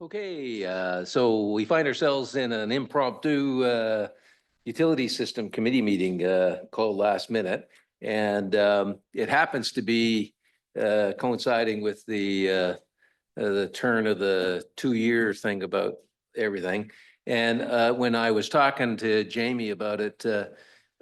Okay, so we find ourselves in an impromptu utility system committee meeting called last minute. And it happens to be coinciding with the turn of the 2-year thing about everything. And when I was talking to Jamie about it,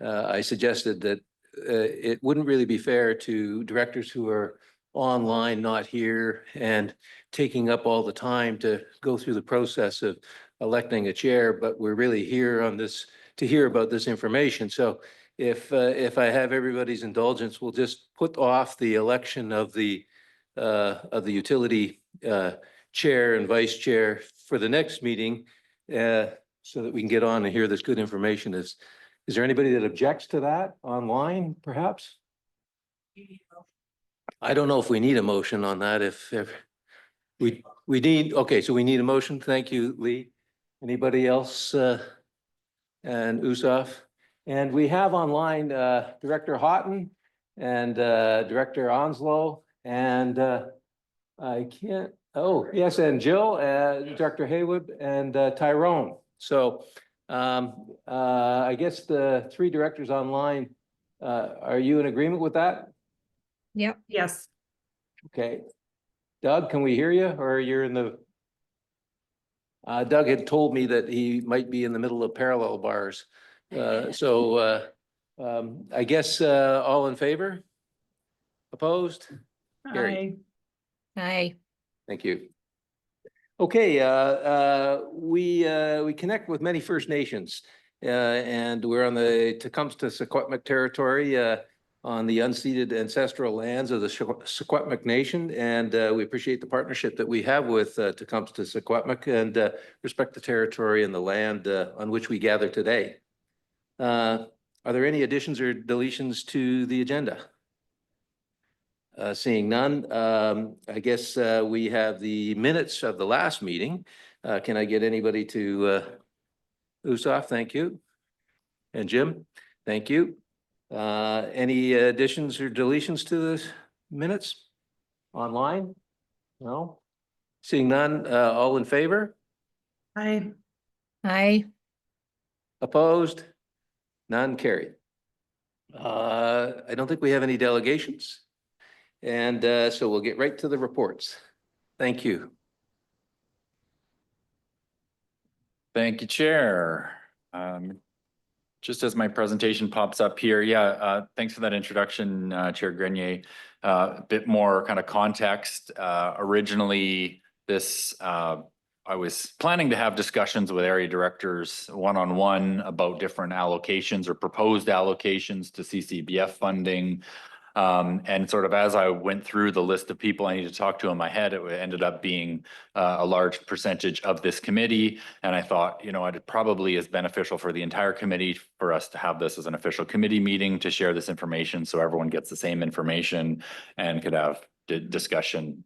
I suggested that it wouldn't really be fair to directors who are online, not here, and taking up all the time to go through the process of electing a chair, but we're really here on this to hear about this information. So if I have everybody's indulgence, we'll just put off the election of the utility chair and vice chair for the next meeting, so that we can get on and hear this good information. Is there anybody that objects to that online, perhaps? I don't know if we need a motion on that. If we need, okay, so we need a motion. Thank you, Lee. Anybody else? And Usaf. And we have online Director Houghton and Director Onslow and I can't, oh, yes, and Jill, Director Haywood and Tyrone. So I guess the 3 directors online, are you in agreement with that? Yep. Yes. Okay. Doug, can we hear you, or you're in the? Doug had told me that he might be in the middle of parallel bars. So I guess all in favor? Opposed? Carried. Aye. Thank you. Okay, we connect with many First Nations, and we're on the Tecumseh-Secwepemc territory, on the unceded ancestral lands of the Secwepemc Nation, and we appreciate the partnership that we have with Tecumseh-Secwepemc and respect the territory and the land on which we gather today. Are there any additions or deletions to the agenda? Seeing none, I guess we have the minutes of the last meeting. Can I get anybody to Usaf? Thank you. And Jim, thank you. Any additions or deletions to the minutes online? No? Seeing none, all in favor? Aye. Aye. Opposed? None, carried. I don't think we have any delegations. And so we'll get right to the reports. Thank you. Thank you, Chair. Just as my presentation pops up here, thanks for that introduction, Chair Grenier. A bit more kind of context. Originally, this I was planning to have discussions with area directors one-on-one about different allocations or proposed allocations to CCBF funding. And sort of as I went through the list of people I need to talk to in my head, it ended up being a large percentage of this committee. And I thought, you know, it probably is beneficial for the entire committee for us to have this as an official committee meeting to share this information so everyone gets the same information and could have discussion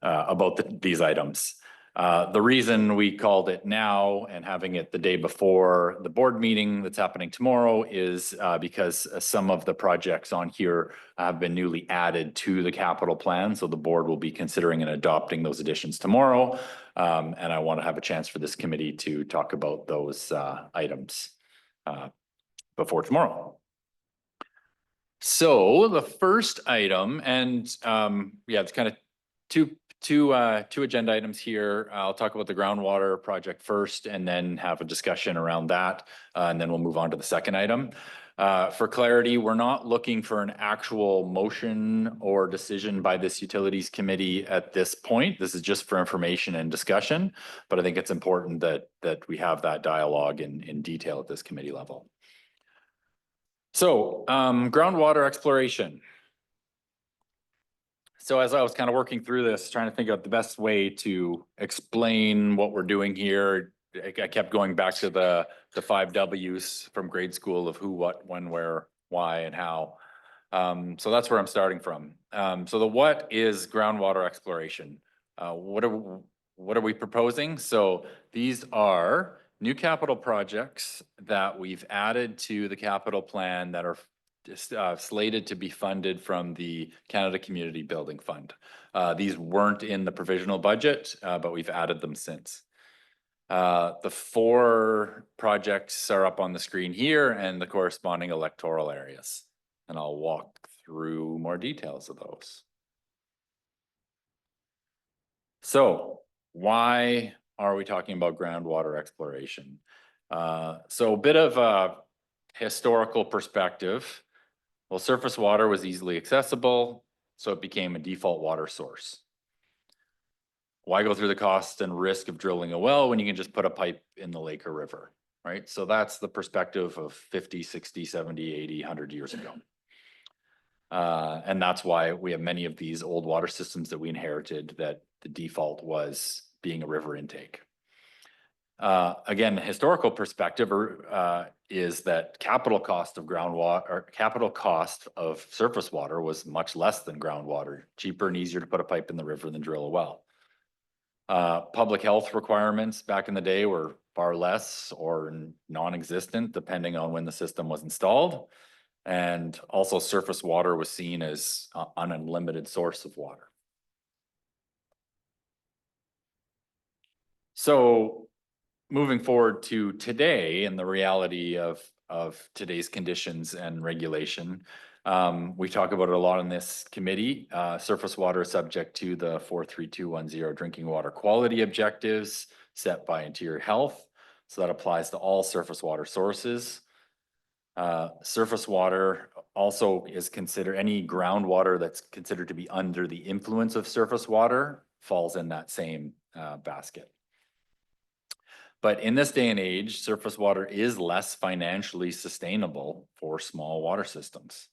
about these items. The reason we called it now and having it the day before the board meeting that's happening tomorrow is because some of the projects on here have been newly added to the capital plan. So the board will be considering and adopting those additions tomorrow. And I want to have a chance for this committee to talk about those items before tomorrow. So the first item, and it's kind of two agenda items here. I'll talk about the groundwater project first and then have a discussion around that. And then we'll move on to the second item. For clarity, we're not looking for an actual motion or decision by this utilities committee at this point. This is just for information and discussion, but I think it's important that we have that dialogue in detail at this committee level. So groundwater exploration. So as I was kind of working through this, trying to think of the best way to explain what we're doing here, I kept going back to the 5 W's from grade school of who, what, when, where, why, and how. So that's where I'm starting from. So the what is groundwater exploration? What are we proposing? So these are new capital projects that we've added to the capital plan that are slated to be funded from the Canada Community Building Fund. These weren't in the provisional budget, but we've added them since. The 4 projects are up on the screen here and the corresponding electoral areas. And I'll walk through more details of those. So why are we talking about groundwater exploration? So a bit of a historical perspective. Well, surface water was easily accessible, so it became a default water source. Why go through the cost and risk of drilling a well when you can just put a pipe in the lake or river, right? So that's the perspective of 50, 60, 70, 80, 100 years ago. And that's why we have many of these old water systems that we inherited that the default was being a river intake. Again, the historical perspective is that capital cost of groundwater or capital cost of surface water was much less than groundwater, cheaper and easier to put a pipe in the river than drill a well. Public health requirements back in the day were far less or non-existent, depending on when the system was installed. And also surface water was seen as an unlimited source of water. So moving forward to today and the reality of today's conditions and regulation, we talk about it a lot in this committee. Surface water is subject to the 43210 drinking water quality objectives set by Interior Health. So that applies to all surface water sources. Surface water also is considered, any groundwater that's considered to be under the influence of surface water falls in that same basket. But in this day and age, surface water is less financially sustainable for small water systems.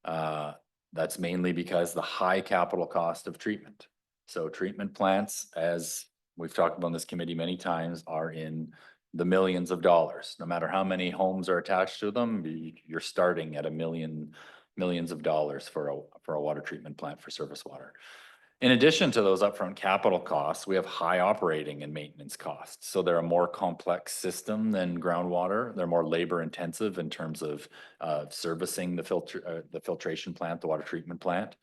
That's mainly because the high capital cost of treatment. So treatment plants, as we've talked about in this committee many times, are in the millions of dollars. No matter how many homes are attached to them, you're starting at millions of dollars for a water treatment plant for surface water. In addition to those upfront capital costs, we have high operating and maintenance costs. So they're a more complex system than groundwater. They're more labor intensive in terms of servicing the filtration plant, the water treatment plant.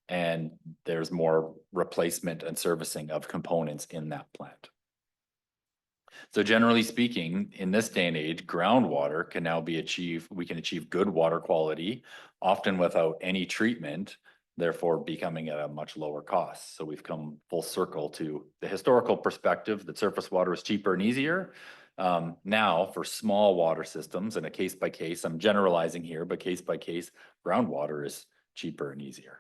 And there's more replacement and servicing of components in that plant. So generally speaking, in this day and age, groundwater can now be achieved. We can achieve good water quality, often without any treatment, therefore becoming at a much lower cost. So we've come full circle to the historical perspective that surface water is cheaper and easier. Now for small water systems, and a case by case, I'm generalizing here, but case by case, groundwater is cheaper and easier.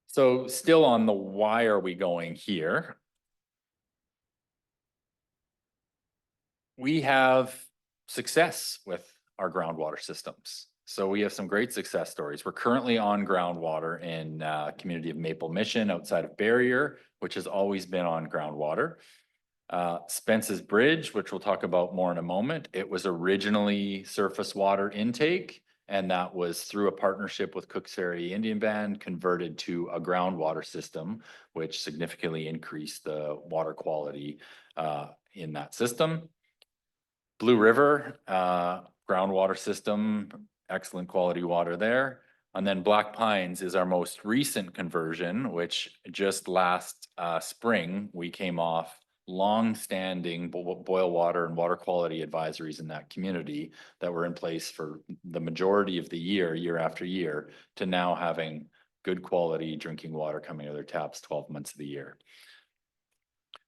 So still on the why are we going here? We have success with our groundwater systems. So we have some great success stories. We're currently on groundwater in community of Maple Mission outside of Barrier, which has always been on groundwater. Spence's Bridge, which we'll talk about more in a moment, it was originally surface water intake, and that was through a partnership with Cooksary Indian Band converted to a groundwater system, which significantly increased the water quality in that system. Blue River, groundwater system, excellent quality water there. And then Black Pines is our most recent conversion, which just last spring, we came off long-standing boil water and water quality advisories in that community that were in place for the majority of the year after year, to now having good quality drinking water coming out of their taps 12 months of the year.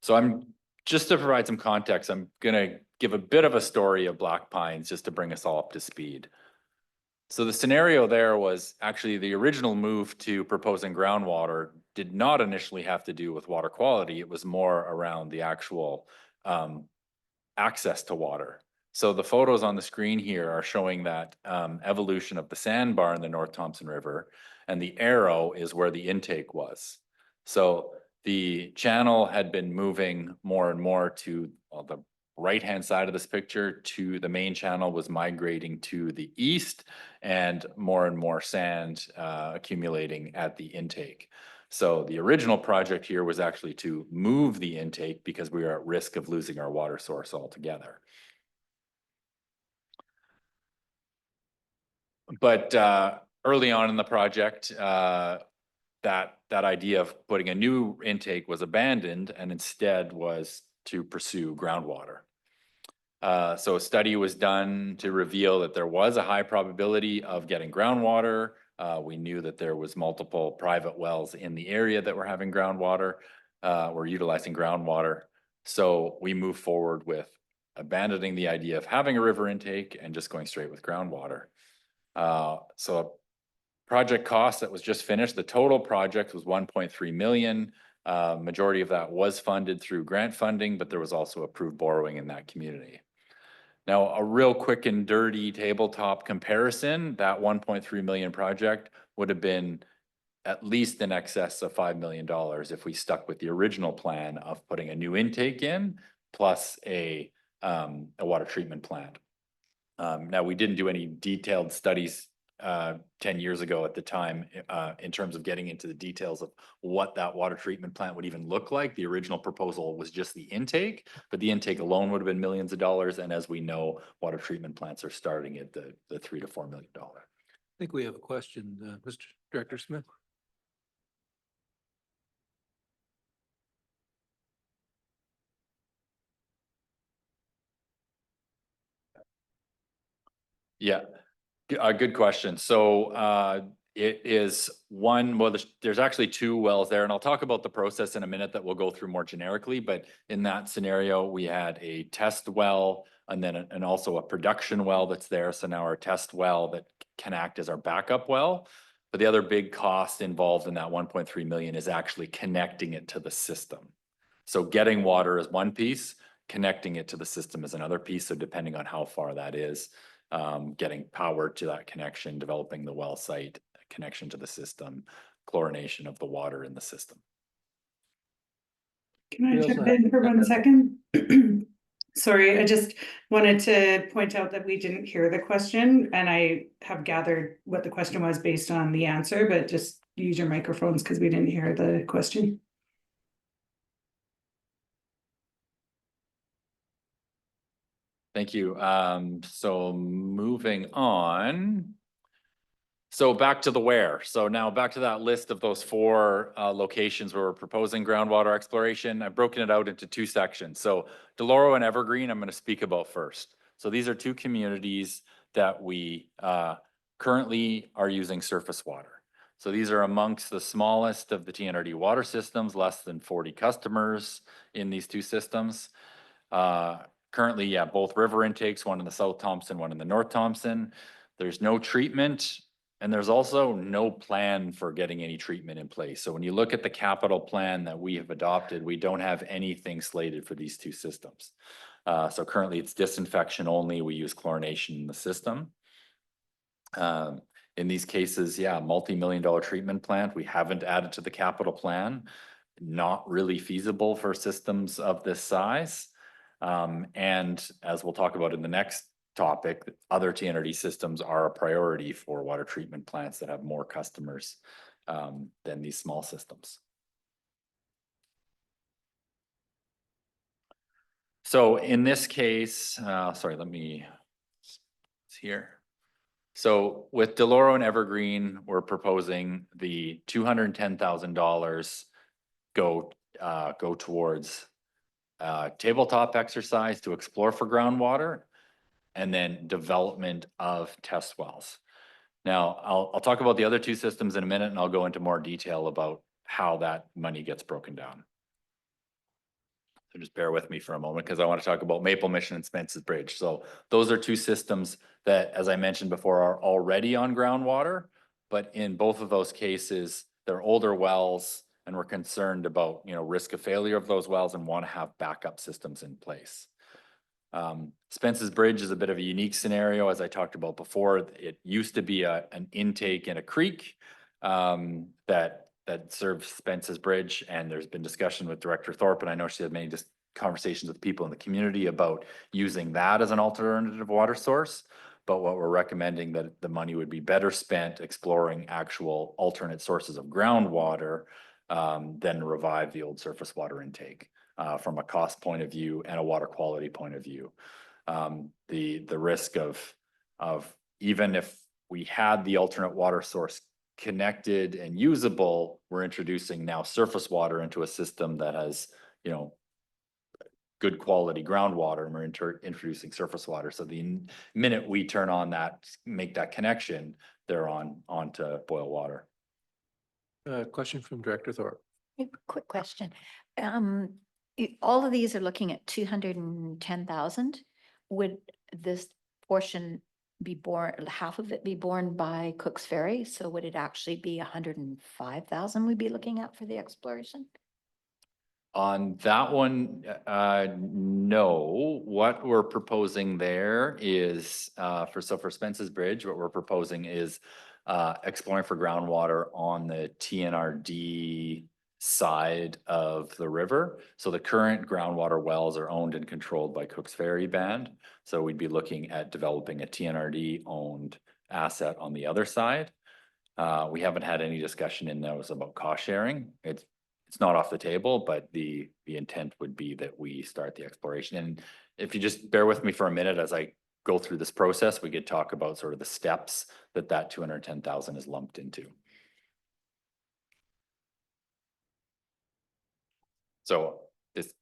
So just to provide some context, I'm gonna give a bit of a story of Black Pines just to bring us all up to speed. So the scenario there was actually the original move to proposing groundwater did not initially have to do with water quality. It was more around the actual access to water. So the photos on the screen here are showing that evolution of the sandbar in the North Thompson River, and the arrow is where the intake was. So the channel had been moving more and more to the right-hand side of this picture. To the main channel was migrating to the east, and more sand accumulating at the intake. So the original project here was actually to move the intake because we were at risk of losing our water source altogether. But early on in the project, that idea of putting a new intake was abandoned and instead was to pursue groundwater. So a study was done to reveal that there was a high probability of getting groundwater. We knew that there was multiple private wells in the area that were having groundwater, were utilizing groundwater. So we moved forward with abandoning the idea of having a river intake and just going straight with groundwater. So project cost that was just finished, the total project was 1.3 million. Majority of that was funded through grant funding, but there was also approved borrowing in that community. Now, a real quick and dirty tabletop comparison, that 1.3 million project would have been at least in excess of $5 million if we stuck with the original plan of putting a new intake in plus a water treatment plant. Now, we didn't do any detailed studies 10 years ago at the time in terms of getting into the details of what that water treatment plant would even look like. The original proposal was just the intake, but the intake alone would have been millions of dollars. And as we know, water treatment plants are starting at the $3 to $4 million. I think we have a question, Mr. Director Smith. Yeah, a good question. So it is one, well, there's actually two wells there, and I'll talk about the process in a minute that we'll go through more generically, but in that scenario, we had a test well and then and also a production well that's there. So now our test well that can act as our backup well. But the other big cost involved in that 1.3 million is actually connecting it to the system. So getting water is one piece, connecting it to the system is another piece. So depending on how far that is, getting power to that connection, developing the well site, connection to the system, chlorination of the water in the system. Can I jump in for 1 second? Sorry, I just wanted to point out that we didn't hear the question, and I have gathered what the question was based on the answer, but just use your microphones because we didn't hear the question. Thank you. So moving on. So back to the where. So now back to that list of those four locations where we're proposing groundwater exploration. I've broken it out into two sections. So Deloro and Evergreen, I'm going to speak about first. So these are two communities that we currently are using surface water. So these are amongst the smallest of the TNRD water systems, less than 40 customers in these two systems. Currently, yeah, both river intakes, one in the South Thompson, one in the North Thompson. There's no treatment, and there's also no plan for getting any treatment in place. So when you look at the capital plan that we have adopted, we don't have anything slated for these two systems. So currently it's disinfection only. We use chlorination in the system. In these cases, yeah, multi-million-dollar treatment plant. We haven't added to the capital plan. Not really feasible for systems of this size. And as we'll talk about in the next topic, other TNRD systems are a priority for water treatment plants that have more customers than these small systems. So in this case, sorry, let me, it's here. So with Deloro and Evergreen, we're proposing the $210,000 go towards tabletop exercise to explore for groundwater, and then development of test wells. Now, I'll talk about the other two systems in a minute, and I'll go into more detail about how that money gets broken down. So just bear with me for a moment because I want to talk about Maple Mission and Spence's Bridge. So those are two systems that, as I mentioned before, are already on groundwater, but in both of those cases, they're older wells, and we're concerned about, risk of failure of those wells and want to have backup systems in place. Spence's Bridge is a bit of a unique scenario. As I talked about before, it used to be an intake in a creek that serves Spence's Bridge, and there's been discussion with Director Thorpe, and I know she had many conversations with people in the community about using that as an alternative water source. But what we're recommending that the money would be better spent exploring actual alternate sources of groundwater then revive the old surface water intake from a cost point of view and a water quality point of view. The risk of even if we had the alternate water source connected and usable, we're introducing now surface water into a system that has, you know, good quality groundwater, and we're introducing surface water. So the minute we turn on that, make that connection, they're onto boil water. Question from Director Thorpe. A quick question. All of these are looking at 210,000. Would this portion be borne, half of it be borne by Cook's Ferry? So would it actually be 105,000 we'd be looking at for the exploration? On that one, no. What we're proposing there is, for Spence's Bridge, what we're proposing is exploring for groundwater on the TNRD side of the river. So the current groundwater wells are owned and controlled by Cook's Ferry Band. So we'd be looking at developing a TNRD owned asset on the other side. We haven't had any discussion in those about cost sharing. It's not off the table, but the intent would be that we start the exploration. And if you just bear with me for a minute as I go through this process, we could talk about sort of the steps that 210,000 is lumped into. So this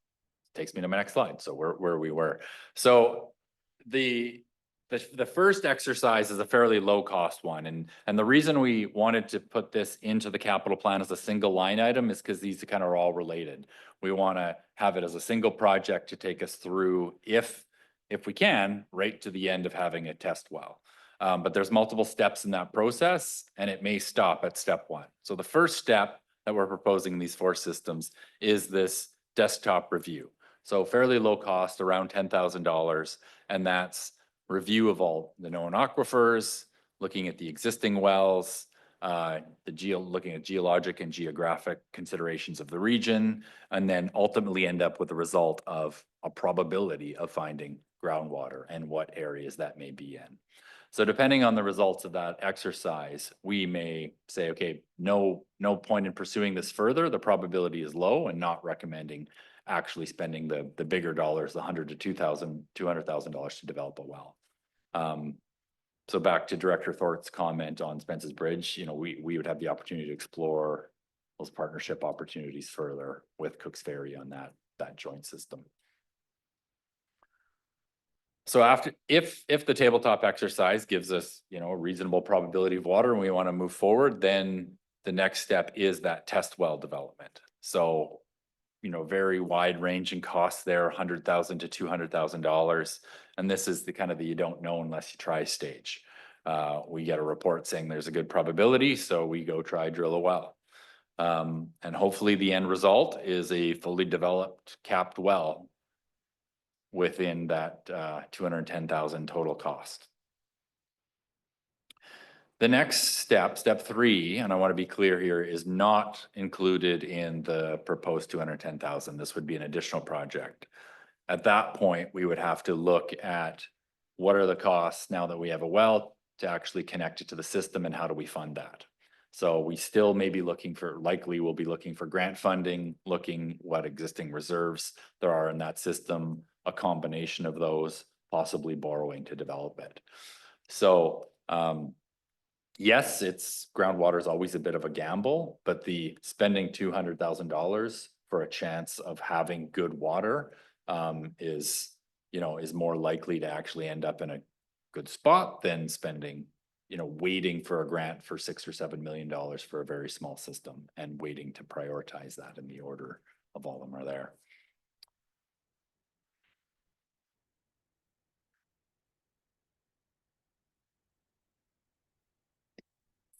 takes me to my next slide. So where we were. So the first exercise is a fairly low cost one. And the reason we wanted to put this into the capital plan as a single line item is because these kind of are all related. We want to have it as a single project to take us through, if we can, right to the end of having a test well. But there's multiple steps in that process, and it may stop at step one. So the first step that we're proposing in these 4 systems is this desktop review. So fairly low cost, around $10,000, and that's review of all the known aquifers, looking at the existing wells, looking at geologic and geographic considerations of the region, and then ultimately end up with the result of a probability of finding groundwater and what areas that may be in. So depending on the results of that exercise, we may say, okay, no point in pursuing this further. The probability is low, and not recommending actually spending the bigger dollars, the $100,000 to $200,000 to develop a well. So back to Director Thorpe's comment on Spence's Bridge, you know, we would have the opportunity to explore those partnership opportunities further with Cook's Ferry on that joint system. So if the tabletop exercise gives us, you know, a reasonable probability of water and we want to move forward, then the next step is that test well development. So, you know, very wide range in costs there, $100,000 to $200,000. And this is the kind of the you don't know unless you try stage. We get a report saying there's a good probability, so we go try drill a well. And hopefully the end result is a fully developed capped well within that 210,000 total cost. The next step, step 3, and I want to be clear here, is not included in the proposed 210,000. This would be an additional project. At that point, we would have to look at what are the costs now that we have a well to actually connect it to the system, and how do we fund that? So we still may be likely we'll be looking for grant funding, looking what existing reserves there are in that system, a combination of those, possibly borrowing to develop it. So yes, groundwater is always a bit of a gamble, but the spending $200,000 for a chance of having good water is more likely to actually end up in a good spot than spending, waiting for a grant for $6 or $7 million for a very small system and waiting to prioritize that in the order of all of them are there.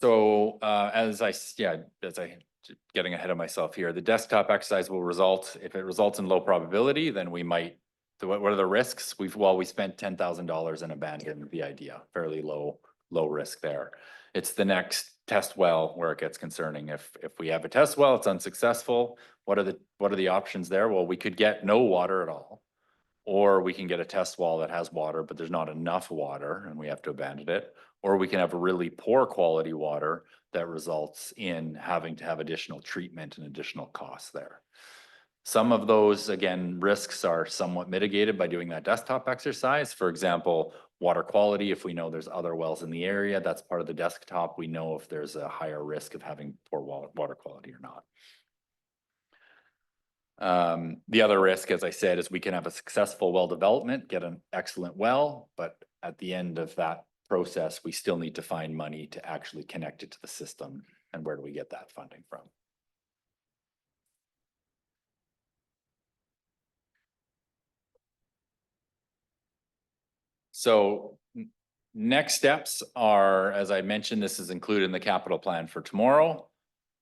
So as I getting ahead of myself here, the desktop exercise will result, if it results in low probability, then we might, what are the risks? We spent $10,000 and abandoned the idea, fairly low risk there. It's the next test well where it gets concerning. If we have a test well, it's unsuccessful. What are the options there? Well, we could get no water at all, or we can get a test well that has water, but there's not enough water and we have to abandon it. or we can have really poor quality water that results in having to have additional treatment and additional costs there. Some of those, again, risks are somewhat mitigated by doing that desktop exercise. For example, water quality, if we know there's other wells in the area, that's part of the desktop. We know if there's a higher risk of having poor water quality or not. The other risk, as I said, is we can have a successful well development, get an excellent well, but at the end of that process, we still need to find money to actually connect it to the system. And where do we get that funding from? So next steps are, as I mentioned, this is included in the capital plan for tomorrow.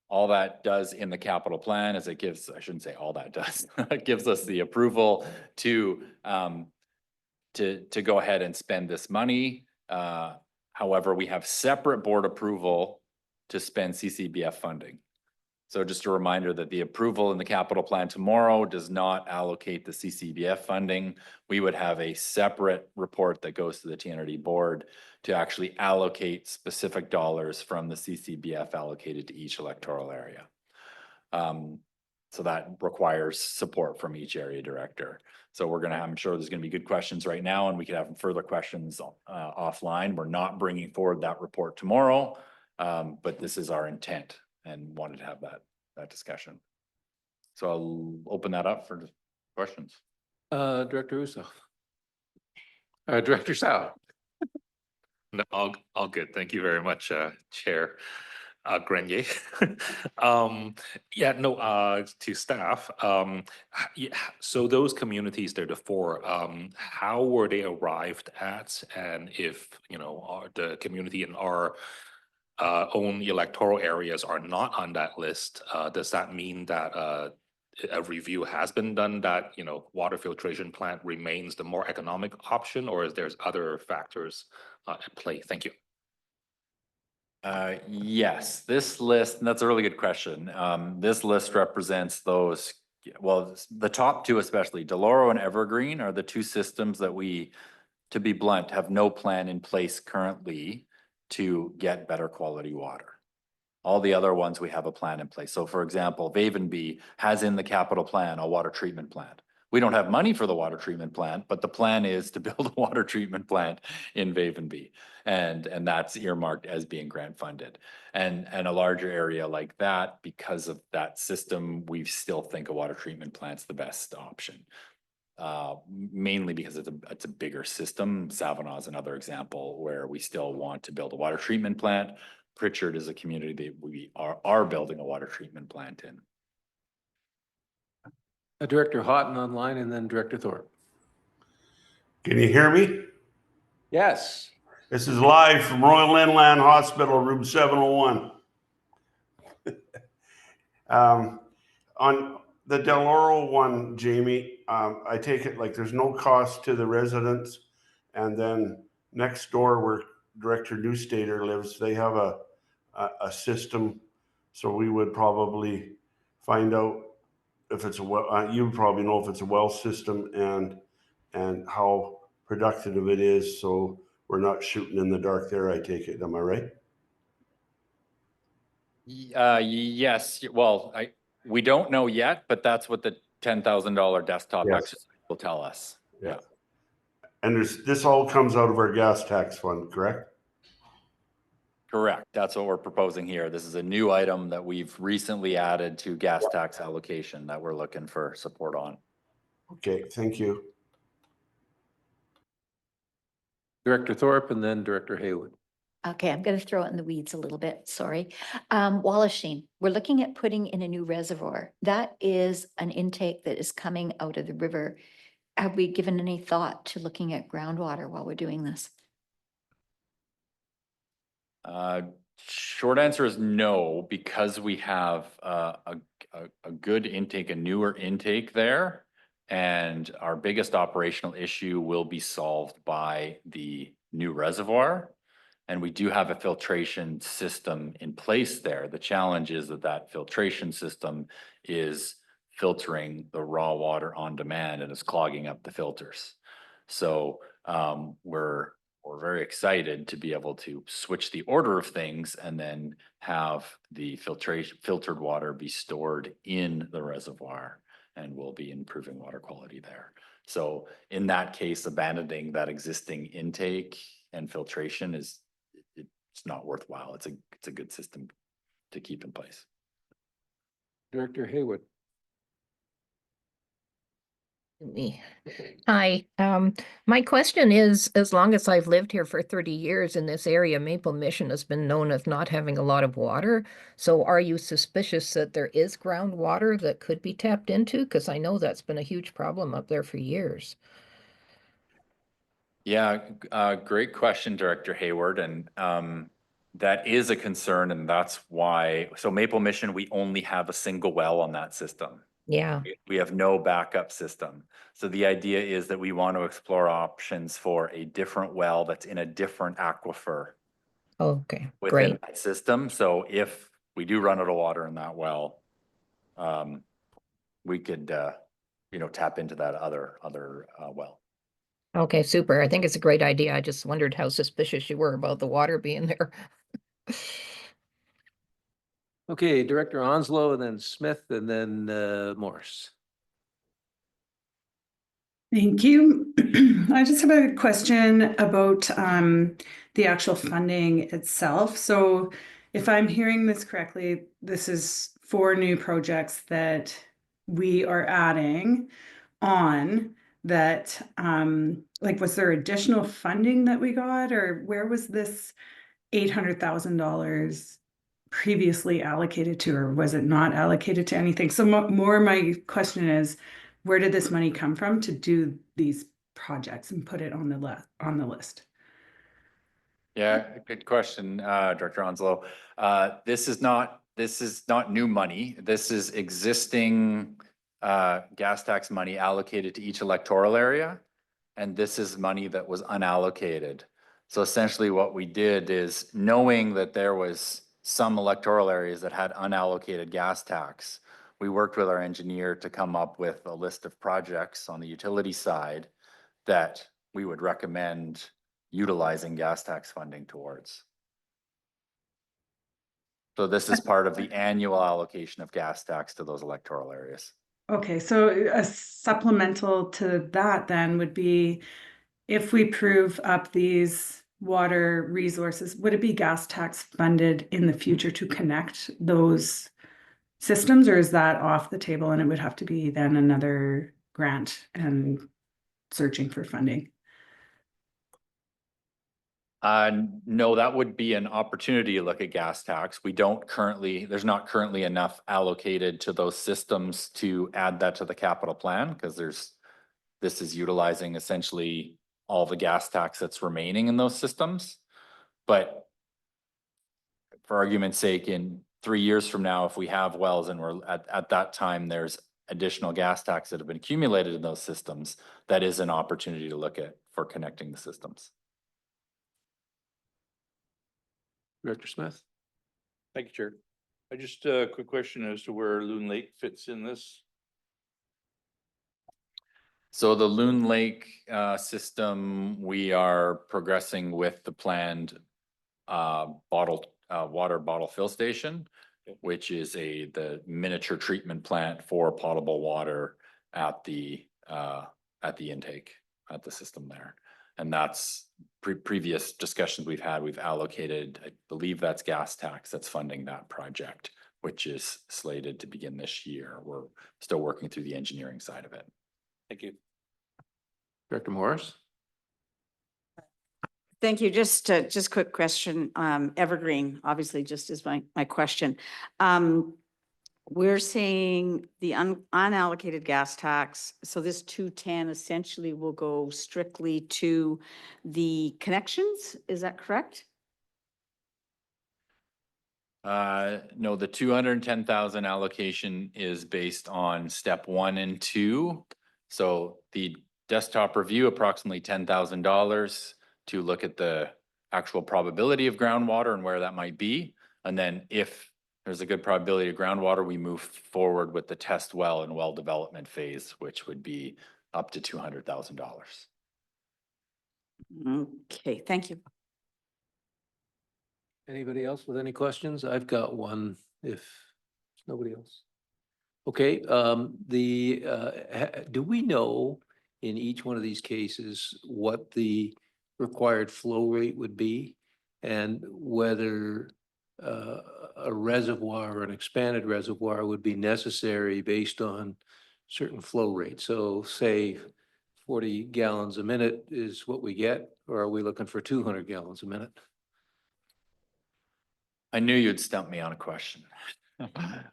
All that does in the capital plan is it gives, I shouldn't say all that does, it gives us the approval to go ahead and spend this money. However, we have separate board approval to spend CCBF funding. So just a reminder that the approval in the capital plan tomorrow does not allocate the CCBF funding. We would have a separate report that goes to the TNRD board to actually allocate specific dollars from the CCBF allocated to each electoral area. So that requires support from each area director. So we're gonna have, I'm sure there's gonna be good questions right now, and we could have further questions offline. We're not bringing forward that report tomorrow, but this is our intent and wanted to have that discussion. So I'll open that up for questions. Director Russo. Director Sao. No, all good. Thank you very much, Chair Grenier. Yeah, no, to staff. Yeah, so those communities, there are the four, how were they arrived at? And if, you know, the community in our own electoral areas are not on that list, does that mean that a review has been done that, you know, water filtration plant remains the more economic option, or is there's other factors at play? Thank you. Yes, this list, and that's a really good question. This list represents those, well, the top two especially, Deloro and Evergreen are the two systems that we, to be blunt, have no plan in place currently to get better quality water. All the other ones, we have a plan in place. So for example, Vavenby has in the capital plan a water treatment plant. We don't have money for the water treatment plant, but the plan is to build a water treatment plant in Vavenby. And that's earmarked as being grant funded. And a larger area like that, because of that system, we still think a water treatment plant's the best option. Mainly because it's a bigger system. Savanaugh is another example where we still want to build a water treatment plant. Pritchard is a community that we are building a water treatment plant in. Director Houghton online, and then Director Thorpe. Can you hear me? Yes. This is live from Royal Inland Hospital, room 701. On the Deloro one, Jamie, I take it like there's no cost to the residents. And then next door where Director Newstater lives, they have a system. So we would probably find out if it's a well, you probably know if it's a well system and how productive it is. So we're not shooting in the dark there, I take it. Am I right? Yes, well, we don't know yet, but that's what the $10,000 desktop Yes. exercise will tell us. Yeah. And this all comes out of our gas tax fund, correct? Correct. That's what we're proposing here. This is a new item that we've recently added to gas tax allocation that we're looking for support on. Okay, thank you. Director Thorpe, and then Director Haywood. Okay, I'm going to throw it in the weeds a little bit, sorry. Wallachine, we're looking at putting in a new reservoir. That is an intake that is coming out of the river. Have we given any thought to looking at groundwater while we're doing this? Short answer is no, because we have a good intake, a newer intake there. And our biggest operational issue will be solved by the new reservoir. And we do have a filtration system in place there. The challenge is that filtration system is filtering the raw water on demand and is clogging up the filters. So we're we're very excited to be able to switch the order of things and then have the filtered water be stored in the reservoir, and we'll be improving water quality there. So in that case, abandoning that existing intake and filtration it's not worthwhile. It's a good system to keep in place. Director Haywood. Me. Hi, my question is, as long as I've lived here for 30 years in this area, Maple Mission has been known as not having a lot of water. So are you suspicious that there is groundwater that could be tapped into? Because I know that's been a huge problem up there for years. Yeah, great question, Director Hayward. And that is a concern, and that's why, so Maple Mission, we only have a single well on that system. Yeah, We have no backup system. So the idea is that we want to explore options for a different well that's in a different aquifer okay, within great. that system. So if we do run out of water in that well, we could, tap into that other well. Okay, super. I think it's a great idea. I just wondered how suspicious you were about the water being there. Okay, Director Onslow, and then Smith, and then Morris. Thank you. I just have a question about the actual funding itself. So if I'm hearing this correctly, this is 4 new projects that we are adding on that, like, was there additional funding that we got, or where was this $800,000 previously allocated to, or was it not allocated to anything? So more my question is, where did this money come from to do these projects and put it on the list? Yeah, good question, Director Onslow. This is not new money. This is existing gas tax money allocated to each electoral area. And this is money that was unallocated. So essentially what we did is, knowing that there was some electoral areas that had unallocated gas tax, we worked with our engineer to come up with a list of projects on the utility side that we would recommend utilizing gas tax funding towards. So this is part of the annual allocation of gas tax to those electoral areas. Okay, so a supplemental to that then would be, if we prove up these water resources, would it be gas tax funded in the future to connect those systems, or is that off the table and it would have to be then another grant and searching for funding? No, that would be an opportunity to look at gas tax. There's not currently enough allocated to those systems to add that to the capital plan, because this is utilizing essentially all the gas tax that's remaining in those systems. But for argument's sake, in 3 years from now, if we have wells and we're at that time, there's additional gas tax that have been accumulated in those systems, that is an opportunity to look at for connecting the systems. Director Smith. Thank you, Chair. I just a quick question as to where Loon Lake fits in this. So the Loon Lake system, we are progressing with the planned water bottle fill station, which is the miniature treatment plant for potable water at the intake at the system there. And that's previous discussions we've had. We've allocated, I believe that's gas tax that's funding that project, which is slated to begin this year. We're still working through the engineering side of it. Thank you. Director Morris. Thank you. Just quick question. Evergreen, obviously, just as my question. We're saying the unallocated gas tax. So this 210 essentially will go strictly to the connections. Is that correct? No, the 210,000 allocation is based on step 1 and 2. So the desktop review, approximately $10,000 to look at the actual probability of groundwater and where that might be. And then if there's a good probability of groundwater, we move forward with the test well and well development phase, which would be up to $200,000. Okay, thank you. Anybody else with any questions? I've got one if nobody else. Okay, do we know in each one of these cases what the required flow rate would be? And whether a reservoir or an expanded reservoir would be necessary based on certain flow rates? So say 40 gallons a minute is what we get, or are we looking for 200 gallons a minute? I knew you'd stump me on a question.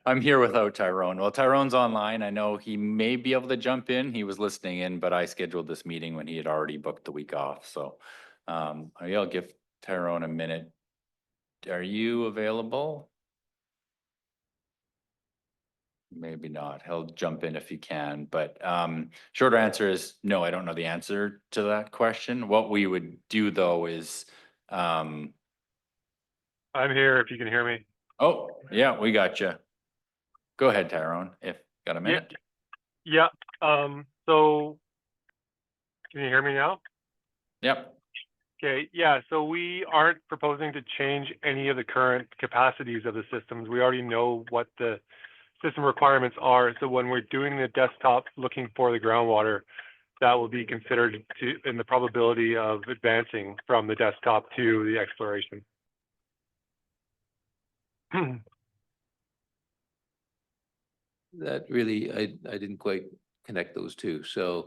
I'm here without Tyrone. Well, Tyrone's online. I know he may be able to jump in. He was listening in, but I scheduled this meeting when he had already booked the week off. So I'll give Tyrone a minute. Are you available? Maybe not. He'll jump in if he can, but shorter answer is no, I don't know the answer to that question. What we would do though is I'm here if you can hear me. oh, yeah, we got you. Go ahead, Tyrone, if got a minute. Yeah, so can you hear me now? Yep. Okay, yeah, so we aren't proposing to change any of the current capacities of the systems. We already know what the system requirements are. So when we're doing the desktop looking for the groundwater, that will be considered in the probability of advancing from the desktop to the exploration. That really, I didn't quite connect those two. So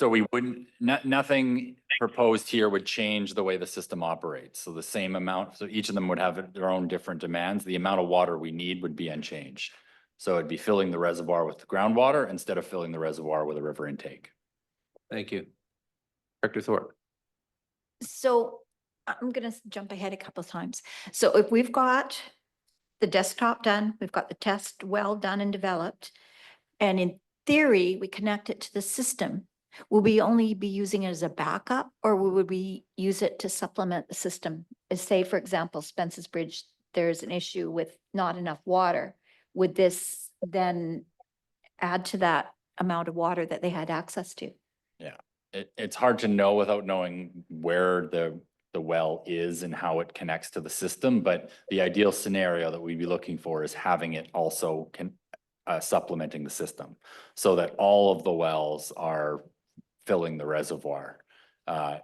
we wouldn't, nothing proposed here would change the way the system operates. So the same amount, so each of them would have their own different demands. The amount of water we need would be unchanged. So it'd be filling the reservoir with the groundwater instead of filling the reservoir with a river intake. Thank you. Director Thorpe. So I'm gonna jump ahead a couple of times. So if we've got the desktop done, we've got the test well done and developed, and in theory, we connect it to the system, will we only be using it as a backup, or would we use it to supplement the system? Say, for example, Spence's Bridge, there's an issue with not enough water. Would this then add to that amount of water that they had access to? Yeah, it's hard to know without knowing where the well is and how it connects to the system. But the ideal scenario that we'd be looking for is having it also supplementing the system so that all of the wells are filling the reservoir,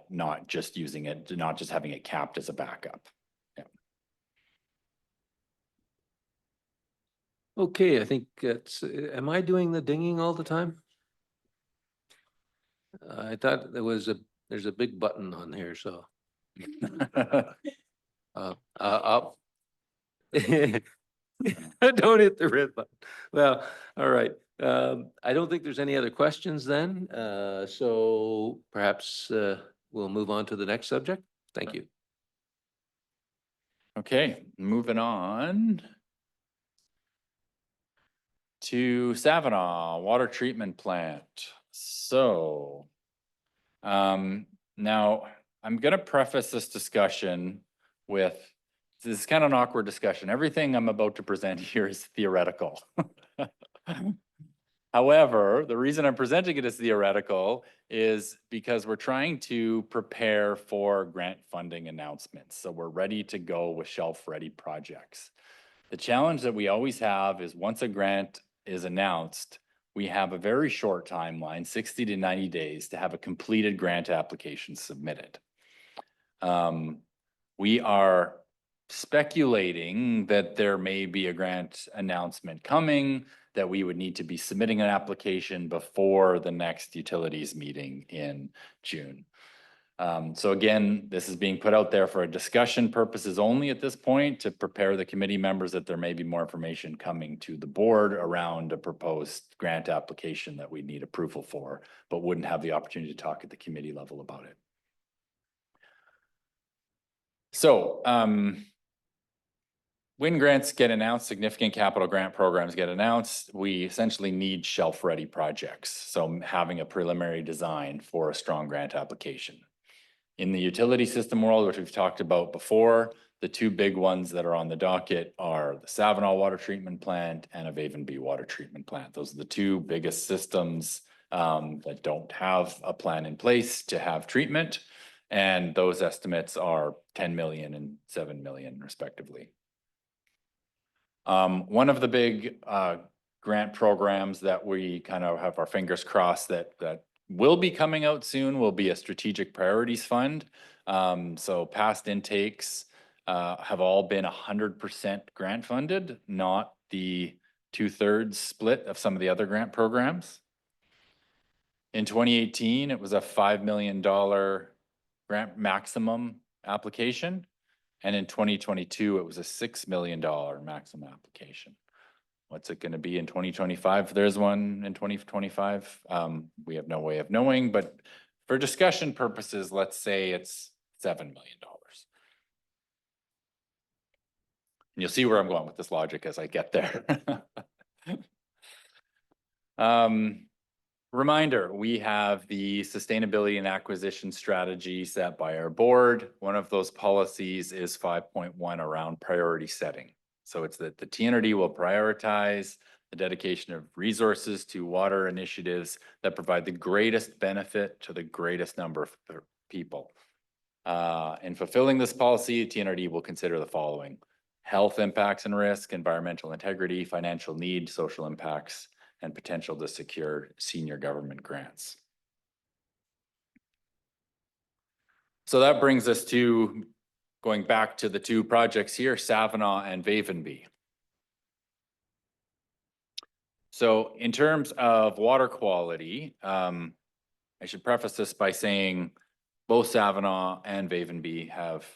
not just using it, not just having it capped as a backup. Yeah. Okay, I think that's, am I doing the dinging all the time? I thought there's a big button on here, so. Up. Don't hit the red button. Well, all right. I don't think there's any other questions then. So perhaps we'll move on to the next subject. Thank you. Okay, moving on to Savinaw Water Treatment Plant. So now I'm gonna preface this discussion with, this is kind of an awkward discussion. Everything I'm about to present here is theoretical. However, the reason I'm presenting it as theoretical is because we're trying to prepare for grant funding announcements. So we're ready to go with shelf-ready projects. The challenge that we always have is once a grant is announced, we have a very short timeline, 60 to 90 days, to have a completed grant application submitted. We are speculating that there may be a grant announcement coming, that we would need to be submitting an application before the next utilities meeting in June. So again, this is being put out there for a discussion purposes only at this point, to prepare the committee members that there may be more information coming to the board around a proposed grant application that we need approval for, but wouldn't have the opportunity to talk at the committee level about it. So when grants get announced, significant capital grant programs get announced, we essentially need shelf-ready projects. So having a preliminary design for a strong grant application. In the utility system world, which we've talked about before, the two big ones that are on the docket are the Savinaw Water Treatment Plant and a Vavenby Water Treatment Plant. Those are the two biggest systems that don't have a plan in place to have treatment. And those estimates are 10 million and 7 million respectively. One of the big grant programs that we kind of have our fingers crossed that will be coming out soon will be a strategic priorities fund. So past intakes have all been 100% grant funded, not the 2/3 split of some of the other grant programs. In 2018, it was a $5 million grant maximum application. And in 2022, it was a $6 million maximum application. What's it going to be in 2025? There's one in 2025. We have no way of knowing, but for discussion purposes, let's say it's $7 million. And you'll see where I'm going with this logic as I get there. Reminder, we have the sustainability and acquisition strategy set by our board. One of those policies is 5.1 around priority setting. So it's that the TNRD will prioritize the dedication of resources to water initiatives that provide the greatest benefit to the greatest number of people. In fulfilling this policy, TNRD will consider the following: health impacts and risk, environmental integrity, financial need, social impacts, and potential to secure senior government grants. So that brings us to going back to the two projects here, Savinaw and Vavenby. So in terms of water quality, I should preface this by saying both Savinaw and Vavenby have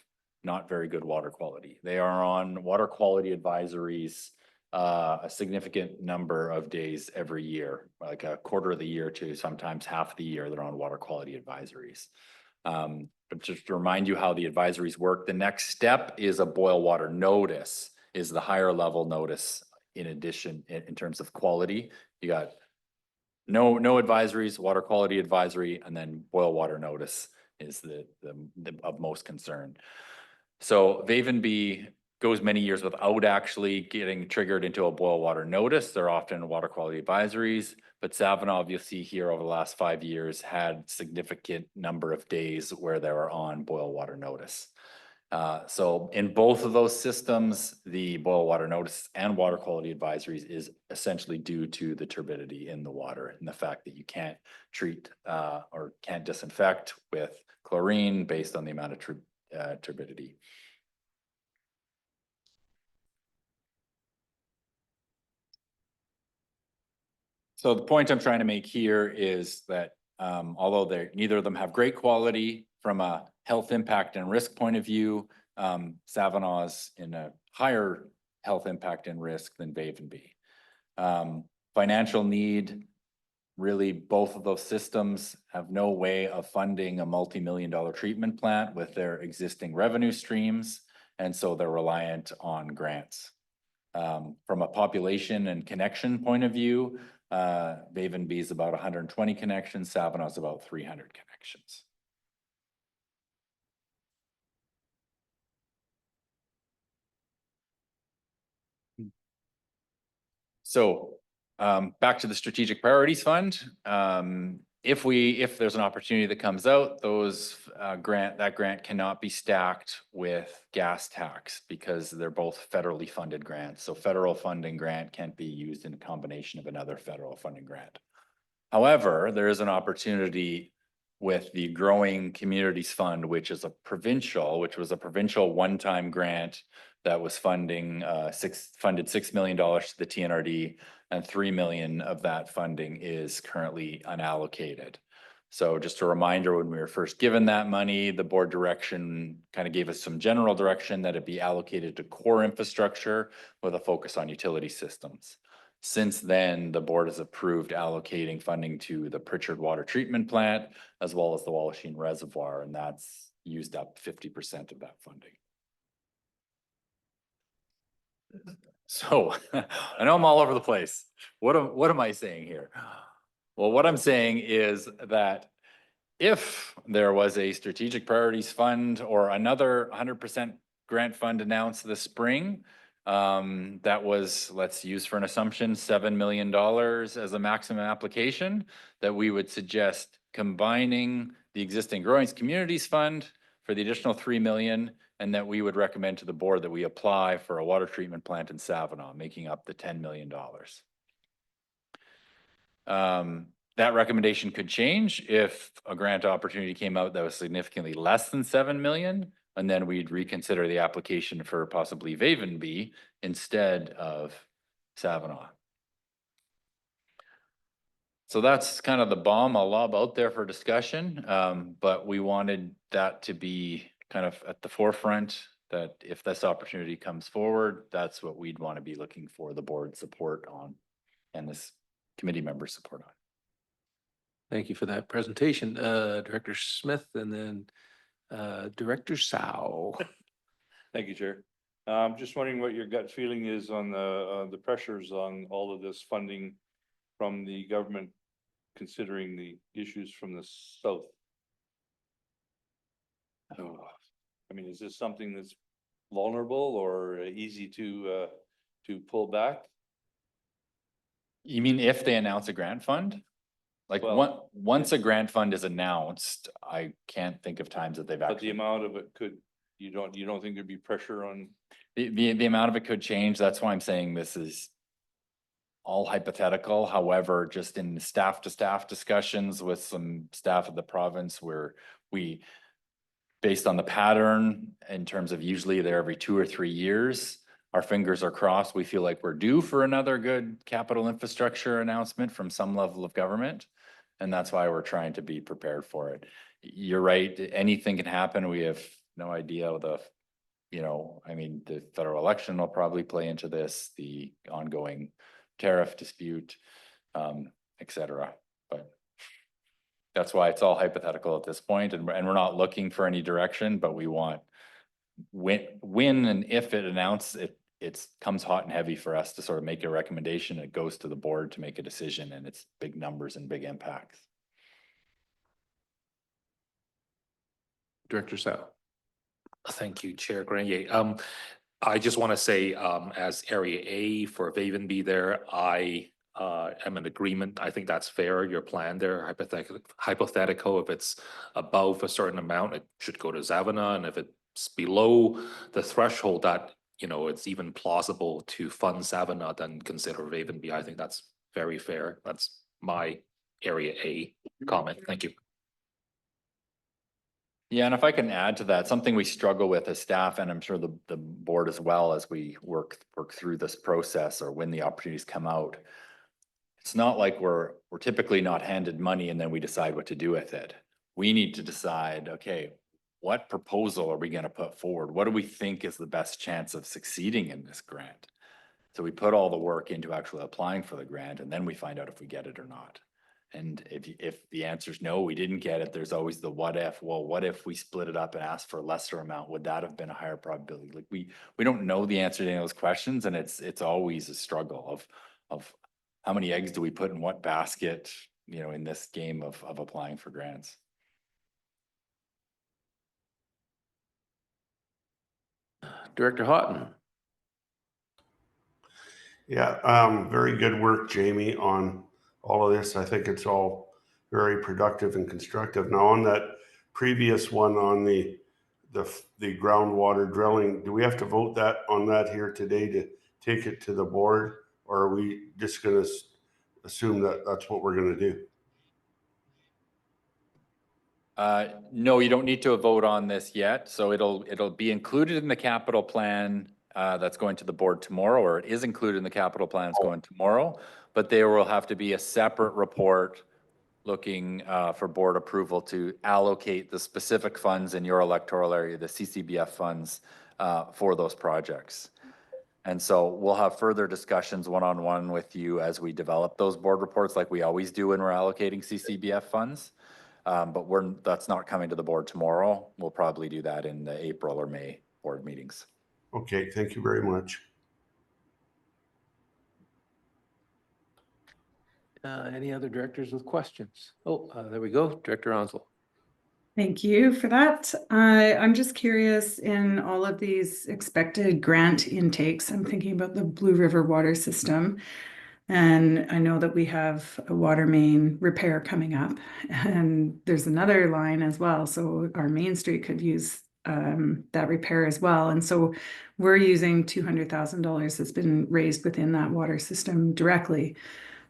not very good water quality. They are on water quality advisories a significant number of days every year, like a quarter of the year to sometimes half the year, they're on water quality advisories. But just to remind you how the advisories work, the next step is a boil water notice, is the higher level notice in addition in terms of quality. You got no advisories, water quality advisory, and then boil water notice is the of most concern. So Vavenby goes many years without actually getting triggered into a boil water notice. They're often water quality advisories, but Savinaw, you'll see here over the last 5 years, had significant number of days where they were on boil water notice. So in both of those systems, the boil water notice and water quality advisories is essentially due to the turbidity in the water and the fact that you can't treat or can't disinfect with chlorine based on the amount of turbidity. So the point I'm trying to make here is that although neither of them have great quality from a health impact and risk point of view, Savinaw's in a higher health impact and risk than Vavenby. Financial need, really both of those systems have no way of funding a multi-million-dollar treatment plant with their existing revenue streams, and so they're reliant on grants. From a population and connection point of view, Vavenby is about 120 connections, Savinaw is about 300 connections. So back to the Strategic Priorities Fund. If there's an opportunity that comes out, that grant cannot be stacked with gas tax because they're both federally funded grants. So federal funding grant can't be used in combination of another federal funding grant. However, there is an opportunity with the Growing Communities Fund, which was a provincial one-time grant that was funded $6 million to the TNRD, and $3 million of that funding is currently unallocated. So just a reminder, when we were first given that money, the board direction kind of gave us some general direction that it be allocated to core infrastructure with a focus on utility systems. Since then, the board has approved allocating funding to the Pritchard Water Treatment Plant, as well as the Wallachine Reservoir, and that's used up 50% of that funding. So I know I'm all over the place. What am I saying here? Well, what I'm saying is that if there was a Strategic Priorities Fund or another 100% grant fund announced this spring, that was, let's use for an assumption, $7 million as a maximum application, that we would suggest combining the existing Growing Communities Fund for the additional 3 million, and that we would recommend to the board that we apply for a water treatment plant in Savinaw, making up the $10 million. That recommendation could change if a grant opportunity came out that was significantly less than 7 million, and then we'd reconsider the application for possibly Vavenby instead of Savinaw. So that's kind of the bomb I'll lob out there for discussion, but we wanted that to be kind of at the forefront, that if this opportunity comes forward, that's what we'd want to be looking for the board support on and this committee member support on. Thank you for that presentation, Director Smith, and then Director Sow. Thank you, Chair. Just wondering what your gut feeling is on the pressures on all of this funding from the government, considering the issues from the south. Oh, I mean, is this something that's vulnerable or easy to pull back? You mean if they announce a grant fund? Like Well, once a grant fund is announced, I can't think of times that they've But the actually. amount of it could, you don't think there'd be pressure on? The amount of it could change. That's why I'm saying this is all hypothetical. However, just in staff to staff discussions with some staff of the province where we, based on the pattern in terms of usually they're every 2 or 3 years, our fingers are crossed. We feel like we're due for another good capital infrastructure announcement from some level of government. And that's why we're trying to be prepared for it. You're right. Anything can happen. We have no idea the, I mean, the federal election will probably play into this, the ongoing tariff dispute, et cetera. But that's why it's all hypothetical at this point, and we're not looking for any direction, but we want when and if it announces it comes hot and heavy for us to sort of make a recommendation. It goes to the board to make a decision, and it's big numbers and big impacts. Director Sow. Thank you, Chair Grenier. I just want to say, as Area A for Vavenby there, I am in agreement. I think that's fair. Your plan there, hypothetical, if it's above a certain amount, it should go to Savinaw, and if it's below the threshold that, it's even plausible to fund Savinaw, then consider Vavenby. I think that's very fair. That's my Area A comment. Thank you. Yeah, and if I can add to that, something we struggle with as staff, and I'm sure the board as well, as we work through this process or when the opportunities come out. It's not like we're typically not handed money and then we decide what to do with it. We need to decide, okay, what proposal are we going to put forward? What do we think is the best chance of succeeding in this grant? So we put all the work into actually applying for the grant, and then we find out if we get it or not. And if the answer is no, we didn't get it, there's always the what if. Well, what if we split it up and asked for a lesser amount? Would that have been a higher probability? Like we don't know the answer to any of those questions, and it's always a struggle of how many eggs do we put in what basket, in this game of applying for grants. Director Houghton. Yeah, very good work, Jamie, on all of this. I think it's all very productive and constructive. Now, on that previous one on the groundwater drilling, do we have to vote on that here today to take it to the board, or are we just going to assume that that's what we're going to do? No, you don't need to vote on this yet. So it'll be included in the capital plan that's going to the board tomorrow, or it is included in the capital plan that's going tomorrow. But there will have to be a separate report looking for board approval to allocate the specific funds in your electoral area, the CCBF funds for those projects. And so we'll have further discussions one-on-one with you as we develop those board reports, like we always do when we're allocating CCBF funds. But that's not coming to the board tomorrow. We'll probably do that in the April or May board meetings. Okay, thank you very much. Any other directors with questions? Oh, there we go. Director Onslow. Thank you for that. I'm just curious, in all of these expected grant intakes, I'm thinking about the Blue River water system. And I know that we have a water main repair coming up, and there's another line as well. So our main street could use that repair as well. And so we're using $200,000 that's been raised within that water system directly.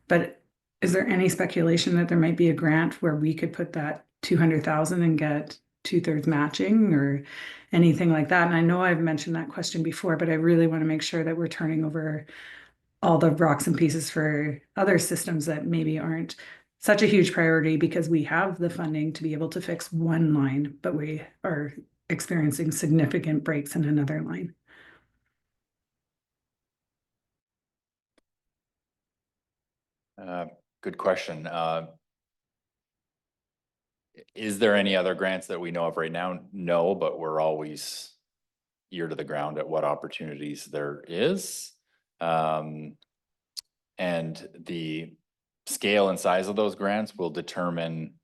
But is there any speculation that there might be a grant where we could put that 200,000 and get 2/3 matching or anything like that? And I know I've mentioned that question before, but I really want to make sure that we're turning over all the rocks and pieces for other systems that maybe aren't such a huge priority because we have the funding to be able to fix one line, but we are experiencing significant breaks in another line. Good question. Is there any other grants that we know of right now? No, but we're always ear to the ground at what opportunities there is. And the scale and size of those grants will determine,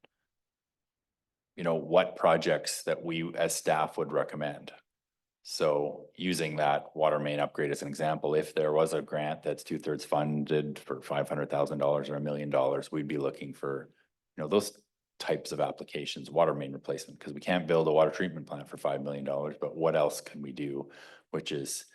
you know, what projects that we as staff would recommend. So using that water main upgrade as an example, if there was a grant that's 2/3 funded for $500,000 or $1 million, we'd be looking for, you know, those types of applications, water main replacement, because we can't build a water treatment plant for $5 million, but what else can we do, which is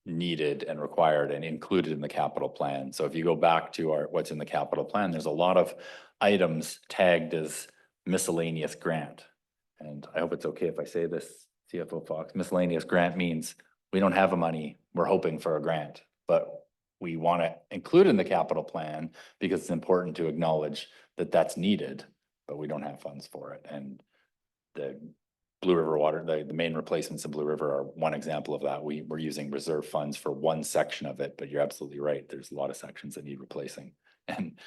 needed and required and included in the capital plan. So if you go back to what's in the capital plan, there's a lot of items tagged as miscellaneous grant. And I hope it's okay if I say this, CFO Fox, miscellaneous grant means we don't have the money, we're hoping for a grant, but we want to include in the capital plan because it's important to acknowledge that that's needed, but we don't have funds for it. And the Blue River water, the main replacements in Blue River are one example of that. We're using reserve funds for one section of it, but you're absolutely right. There's a lot of sections that need replacing. And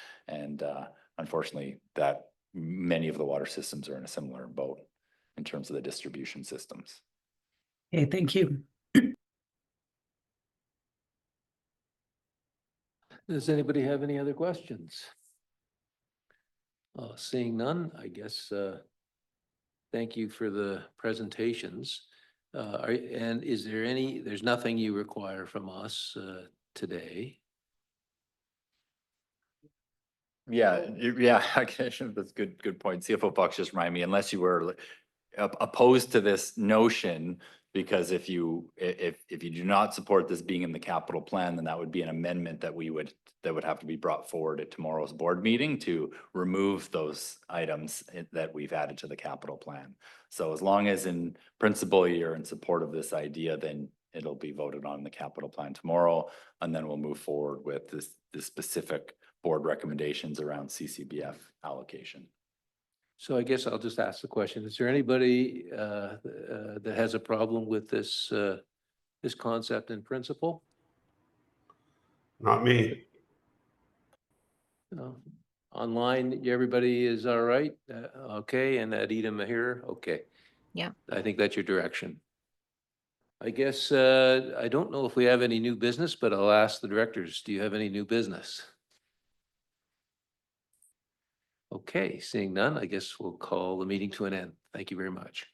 unfortunately, that many of the water systems are in a similar boat in terms of the distribution systems. Okay, thank you. Does anybody have any other questions? Seeing none, I guess, thank you for the presentations. And is there there's nothing you require from us today? Yeah, that's good point. CFO Fox just reminded me, unless you were opposed to this notion, because if you do not support this being in the capital plan, then that would be an amendment that would have to be brought forward at tomorrow's board meeting to remove those items that we've added to the capital plan. So as long as in principle you're in support of this idea, then it'll be voted on in the capital plan tomorrow, and then we'll move forward with the specific board recommendations around CCBF allocation. So I guess I'll just ask the question, is there anybody that has a problem with this this concept in principle? Not me. No. Online, everybody is all right? Okay, and Adita Mahir, okay. Yeah. I think that's your direction. I guess, I don't know if we have any new business, but I'll ask the directors, do you have any new business? Okay, seeing none, I guess we'll call the meeting to an end. Thank you very much.